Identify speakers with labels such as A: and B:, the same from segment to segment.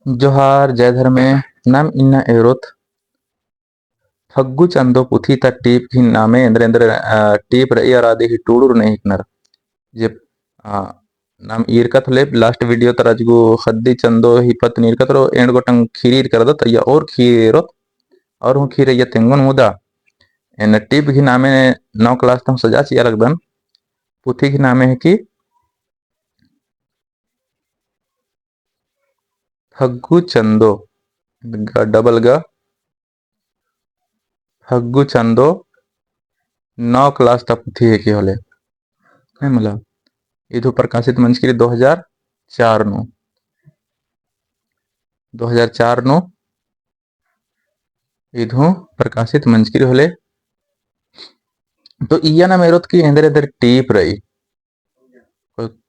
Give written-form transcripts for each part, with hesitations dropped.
A: जोहार जय धर्मे नाम इन्ना एरोथ फग्गु चंदो पुथी ता टीप ही नामे टीप रई आरादे ही टूडुर ने हिकनर जे नाम ईरकत ले लास्ट वीडियो तरजगु खद्दी चंदो ही पत नीरकत रो एंड गोटंग खीरीर कर दत या और खीरो और हूँ खीरे या तेंगुन मुदा एन टीप ही नामे 9 क्लास तम सजा चिया लगदन पुथी ही नामे है कि फग्गु चंदो डबल ग फग्गु चंदो 9 क्लास ता पुथी है कि होले है मला इधु प्रकाशित मंचकिरी 2004 नु 2004 नु इधु प्रकाशित मंचकिरी होले तो इया ना मेरोत की एंदर एंदर टीप रही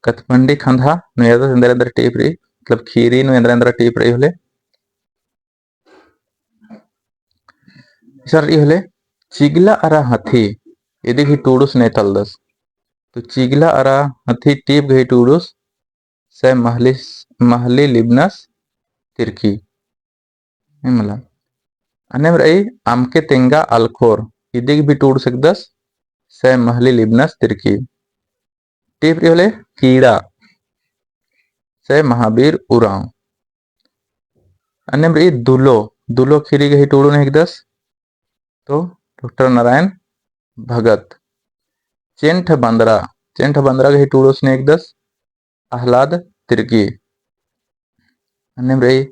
A: कथमंडी खंधा नु एंदर एंदर टीप रही मतलब खीरी नु एंदर एंदर टीप रही होले सर होले चिगला अरा हाथी यदि ही टूडुस ने तलदस तो चिगला अरा हाथी टीप गई टूडुस से महली महली लिबनस तिरकी मला अनेम रही आमके तेंगा अलखोर यदि भी टूड सकदस से महली लिबनस तिरकी टीप रही होले कीड़ा से महावीर उराव अनेम रही दुलो दुलो खीरी गई टूडू ने दस तो डॉक्टर नारायण भगत चेंठ बंदरा गई टूडो स्नेक दस आह्लाद तिरकी अनेम रही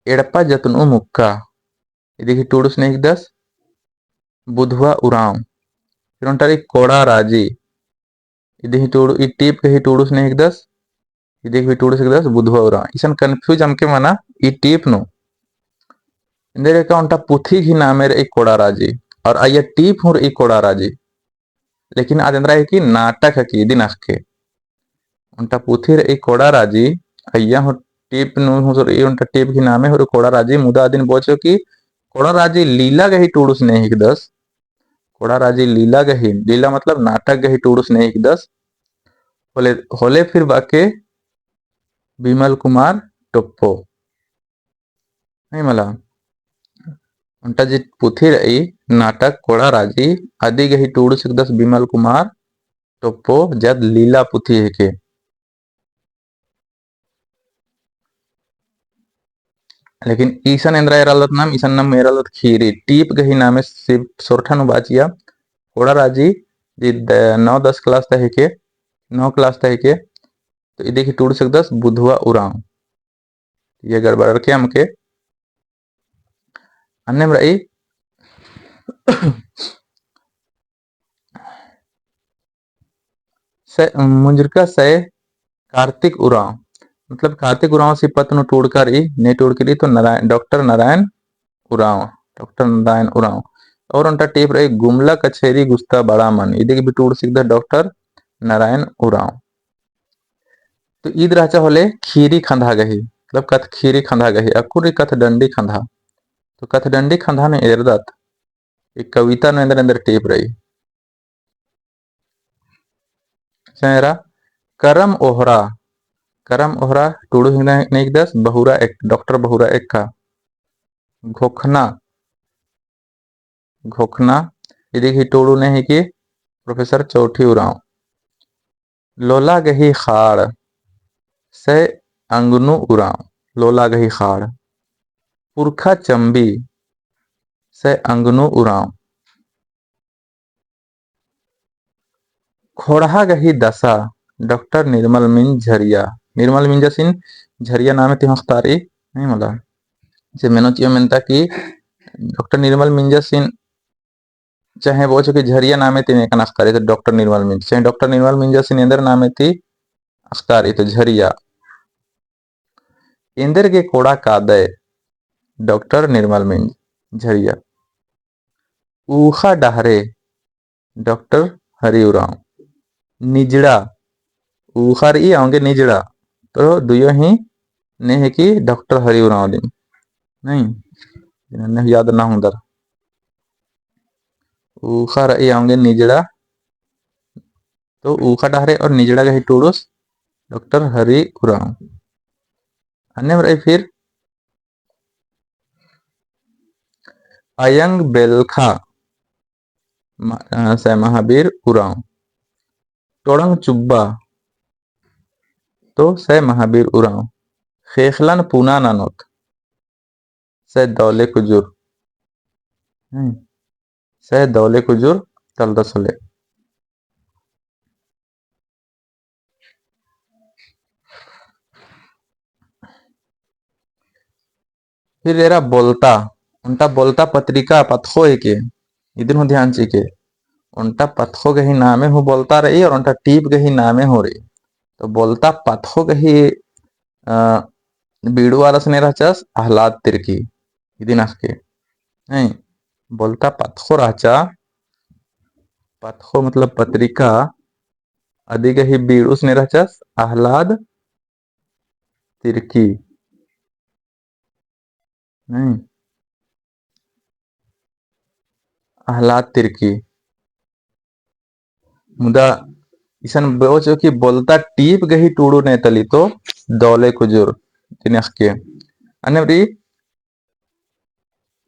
A: एड़पा जतनु मुक्का यदि टूडू स्नेक दस बुधवा उराव फिर उन्टारी कोड़ा राजी यदि टूडू ई टीप गई टूडू स्नेक दस यदि भी टूडू स्नेक दस बुधवा उराव इसन कंफ्यूज हमके मना ई टीप नु इंदर का उनटा पुथी ही नामेर एक कोड़ा राजी और आया टीप हुर एक कोड़ा राजी लेकिन आज अंदर है कि नाटक है कि दिन के उनटा पुथी एक कोड़ा राजी अय्या हो टीप नु हो सर उनटा टीप की नामे हो कोड़ा राजी मुदा दिन बोचो कि कोड़ा राजी लीला गही टूडुस ने हिक दस कोड़ा राजी लीला गही लीला मतलब नाटक गही टूडुस ने हिक दस होले होले फिर बाके बिमल कुमार टोप्पो नहीं मला उनटा जी पुथी रही नाटक कोड़ा राजी आदि गही टूडुस हिक दस बिमल कुमार टोप्पो जद लीला पुथी है के लेकिन ईसन इंद्रा एरालत नाम ईसन नाम एरालत खीरी टीप गही नामे शिव सोरठा नु बाचिया कोड़ा राजी जी 9-10 क्लास तक के 9 क्लास तक के तो ये देखिए टूट सकता बुधवा उराव ये गड़बड़ के हमके अन्य रही मुंजरका से कार्तिक उराव मतलब कार्तिक उराव से पत्न टूट कर नहीं टूट करी तो नारायण डॉक्टर नारायण उराव और उनका टेप रही गुमला कचेरी गुस्ता बड़ा मन इधर भी टूट सकता डॉक्टर नारायण उराव तो ईद राचा होले खीरी खंधा गही मतलब कथ खीरी खंधा गही अकुरी कथ डंडी खंधा तो कथ डंडी खंधा ने एरदत एक कविता ने अंदर अंदर टेप रही चेहरा करम ओहरा टूडू नहीं दस बहुरा एक डॉक्टर बहुरा एक का घोखना यदि ही टूडू नहीं कि प्रोफेसर चौठी उराव लोला गही खाड़ से अंगनु उराव लोला गही खाड़ पुरखा चंबी से अंगनु उराव खोड़ा गही दशा डॉक्टर निर्मल मिन झरिया झरिया नाम तिमख्तारी नहीं मला जे मेनो चियो मेनता कि डॉक्टर निर्मल मिंजा सिंह चाहे वो कि झरिया नामे तीन एक अख्तारी तो डॉक्टर निर्मल मिंज चाहे डॉक्टर निर्मल मिंजा सिंह इंदर नामे थी अख्तारी तो झरिया इंदर के कोड़ा कादय डॉक्टर निर्मल मिंज झरिया ऊखा डहरे डॉक्टर हरि उराव निजड़ा ऊखर ई आऊंगे निजड़ा तो दुयो ही ने है कि डॉक्टर हरि उराव दिन नहीं याद ना हूं दर ऊखर ई आऊंगे निजड़ा तो ऊखा डहरे और निजड़ा गही टूडुस डॉक्टर हरि उराव अन्य फिर अयंग बेलखा से महावीर उरांव। टोड़ंग चुब्बा तो से महावीर उरांव। खेखलन पूना नानोत से दौले कुजुर। से दौले कुजुर तलदसले। फिर एरा बोलता उनटा बोलता पत्रिका पथो के इदिन हो ध्यान चीके उनटा पथो गही नामे हो बोलता रही और उनटा टीप गही नामे हो रही। तो बोलता पथो गही बीड़ू वाला सने रहचस आह्लाद तिरकी इदिन आके नहीं बोलता पथो राचा। पथो मतलब पत्रिका आदि गही बीड़ू सने रहचस आह्लाद तिरकी नहीं आह्लाद तिरकी मुदा इसन बोचो कि बोलता टीप गही टूड़ू ने तली तो दौले कुजुर तिनख के अनवरी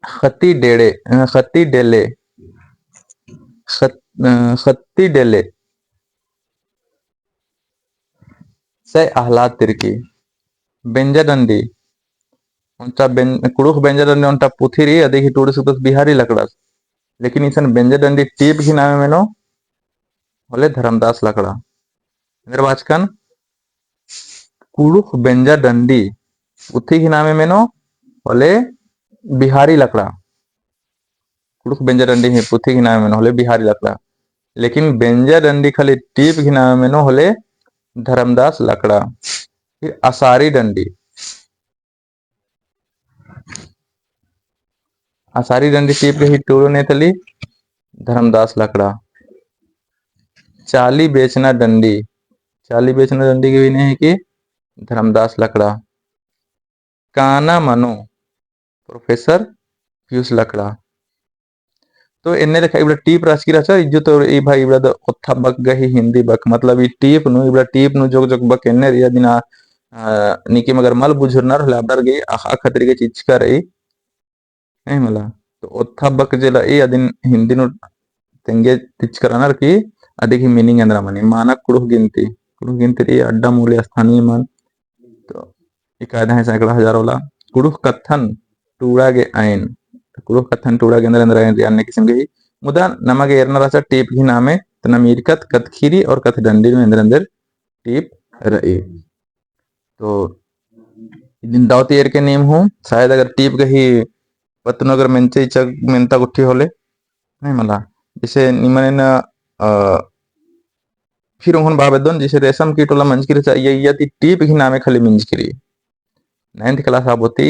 A: खती डेड़े खती डेले खती डेले से आह्लाद तिरकी। बेंजाडंडी उनटा कुड़ुख बेंजाडंडी उनटा पुथिरी अधिक टूड़ू सुतस बिहारी लकड़स लेकिन इसन बेंजाडंडी टीप ही नामे मेनो बोले धर्मदास लकड़ा। निर्वाचकन कुड़ुख बेंजाडंडी पुथी ही नामे मेनो बोले बिहारी लकड़ा। कुड़ुख बेंजाडंडी ही पुथी ही नामे मेनो होले बिहारी लकड़ा लेकिन बेंजाडंडी खाली टीप ही नामे मेनो होले धर्मदास लकड़ा। फिर आसारी डंडी आसारी डंडी टीप गही टूड़ू ने तली धर्मदास लकड़ा। चाली बेचना डंडी चाली बेचना डंडी की भी नहीं है कि धर्मदास लकड़ा। काना मनो प्रोफेसर पीयूष लकड़ा। तो इन्ने देखा इबड़ा टीप राजकी राचा इज्जत तो ई भाई इबड़ा द ओथा बक गही हिंदी बक मतलब ई टीप नु इबड़ा टीप नु जोग जोग बक इन्ने रिया दिना निकी मगर मल बुझुरनार हले अबडर गई आखा खतरी के चीज का रही नहीं मला। तो ओथा बक जेला ई अदिन हिंदी नु तेंगे टिच करानार की अधिक ही मीनिंग अंदर मनी मानक कुड़ुह गिनती री अड्डा मूल्य स्थानीय मान। तो इकायदा है सैकड़ा हजारों ला कुड़ुह कथन टूड़ा गे आइन कुड़ुह कथन टूड़ा के अंदर अंदर आइन अन्य किस्म के मुदा नमगे एरना राचा टीप ही नामे तना मीरकत कथखीरी और कथ डंडी में अंदर अंदर टीप रही। तो दिन दावती एर के नेम हूँ शायद अगर टीप गही पत्तन अगर मेंचे चग मेंता गुट्ठी होले नहीं मला जैसे निमन फिर उन्होंने बाबेदन जैसे रेशम कीट वाला मंजकिरी चाहिए या टीप ही नामे खाली मिंजकिरी 9th क्लास आबोती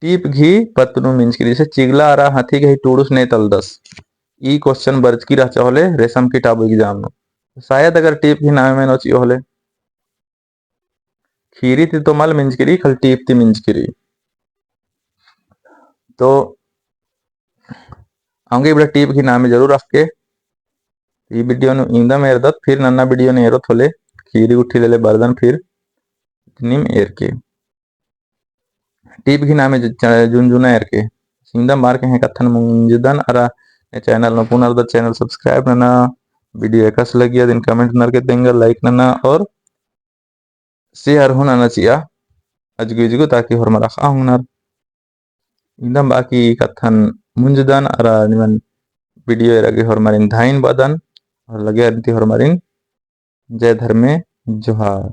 A: टीप घी पत्तनु मिंजकिरी जैसे चिगला आरा हाथी के टूडुस ने तलदस ई क्वेश्चन बर्ज की रचा होले रेशम कीट आबो एग्जाम नो शायद अगर टीप ही नामे में नोची होले खीरी थी तो मल मिंजकिरी खल टीप थी मिंजकिरी। तो आऊंगे बड़ा टीप ही नामे जरूर रख के ಈ ವಿಡಿಯೋನು ಇಂದಮ ಏರ್ದತ್ ಫಿರ್ ನನ್ನ ವಿಡಿಯೋನು ಏರೋತ್ ಹೊಲೆ ಖೀರಿ ಉठी लेले बर्दन फिर निम एर के टीप घी नामे जुनजुना एर के सिंदा मार के हैं कथन मुंजदन अरा चैनल नो पुनर द चैनल सब्सक्राइब नना वीडियो एकस लगिया दिन कमेंट नर के देंगे लाइक नना और शेयर होना ना चिया अजगु ताकि हर मरा खा हुनर इंदम बाकी कथन मुंजदन अरा निमन वीडियो एरगे हर मारिन धाइन बदन और लगे हर मारिन जय धर्मे जोहार।